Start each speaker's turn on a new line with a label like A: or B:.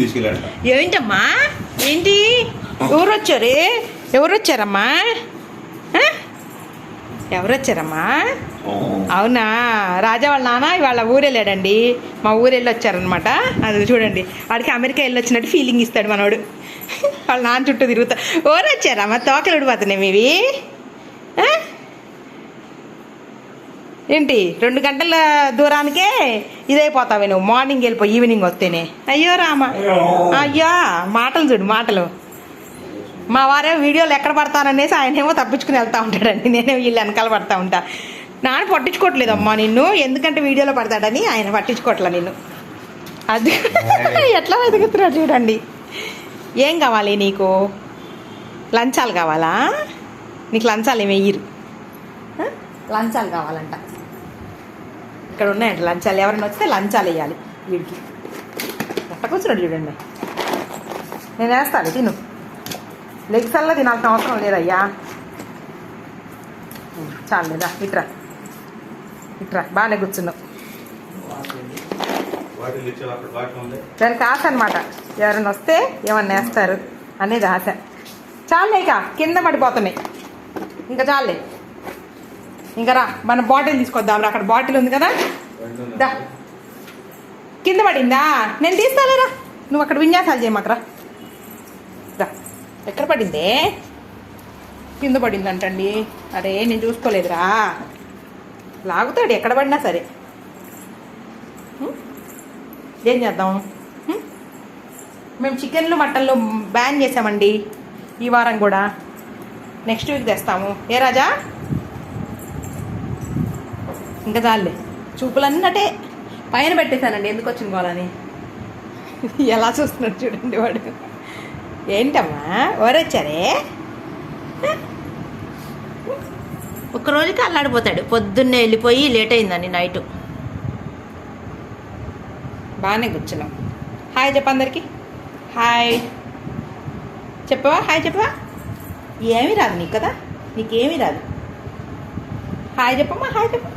A: తీసుకెళ్ళాడు.
B: ఏంటమ్మా ఏంటి ఎవరు వచ్చారు? ఎవరు వచ్చారమ్మా? ఎవరు వచ్చారమ్మా? అవునా, రాజా వాళ్ళ నాన్న ఇవాళ ఊరెళ్ళాడండి. మా ఊరెళ్ళి వచ్చారనమాట. అది చూడండి, వాడికి అమెరికా వెళ్ళి వచ్చినట్టు ఫీలింగ్ ఇస్తాడు మనోడు. వాళ్ళ నాన్న చుట్టూ తిరుగుతా. ఎవరు వచ్చారమ్మా? తోకలు ఉడిపోతున్నాయి మీవి. ఏంటి 2 గంటల దూరానికే ఇదైపోతావే నువ్వు. మార్నింగ్ వెళ్ళిపోయి ఈవినింగ్ వస్తేనే. అయ్యో రామా, అయ్యా మాటలు చూడు మాటలు. మా వారే వీడియోలు ఎక్కడ పడతాననేసి ఆయనేమో తప్పించుకుని వెళ్తూ ఉంటాడండి. నేనే వీళ్ళు వెనకాల పడతా ఉంటా. నాన్న పట్టించుకోవట్లేదమ్మా నిన్ను, ఎందుకంటే వీడియోలో పడతాడని ఆయన పట్టించుకోవట్లే నిన్ను. అది ఎట్లా వెతుకుతున్నాడు చూడండి. ఏం కావాలి నీకు? లంచాలు కావాలా? నీకు లంచాలు ఏమి వెయ్యరు, లంచాలు కావాలంట. ఇక్కడ ఉన్నాయంట లంచాలు. ఎవరైనా వస్తే లంచాలు వేయాలి వీడికి. ఎట్లా కూర్చున్నాడు చూడండి. నేను వేస్తాను, తిను. లెగ్సల్లా తినాల్సిన అవసరం లేదయ్యా. చాలు లేదా, ఇట్రా ఇట్రా, బాగానే కూర్చున్నావు. దానికి ఆశ అనమాట, ఎవరైనా వస్తే ఏమన్నా వేస్తారు అనేది ఆశ. చాలే, ఇక కింద పడిపోతున్నాయి. ఇంకా చాలే, ఇంకా రా మన బాటిల్ తీసుకొద్దాం రా. అక్కడ బాటిల్ ఉంది కదా, దా. కింద పడిందా? నేను తీస్తాలేరా, నువ్వు అక్కడ విన్యాసాలు చేయమాకరా. రా. ఎక్కడ పడిందే? కింద పడిందంటండి. అరే నేను చూసుకోలేదురా. లాగుతాడు ఎక్కడ పడినా సరే. ఏం చేద్దాం? మేము చికెన్లు మటన్లు బ్యాన్ చేసామండి ఈ వారం కూడా. నెక్స్ట్ వీక్ తెస్తాము. ఏ రాజా? ఇంకా చాలే, చూపులన్నటే పైన పెట్టేశానండి. ఎందుకు వచ్చిన గోలని ఎలా చూస్తున్నాడు చూడండి వాడు. ఏంటమ్మా ఎవరొచ్చారే? ఒక్కరోజుకి అల్లాడిపోతాడు. పొద్దున్నే వెళ్ళిపోయి లేట్ అయిందండి నైట్. బాగానే కూర్చున్నాం. హాయ్ చెప్పు అందరికి. హాయ్ చెప్పవా? హాయ్ చెప్పవా? ఏమీ రాదు నీకు కదా, నీకేమీ రాదు. హాయ్ చెప్పమ్మా, హాయ్ చెప్పు.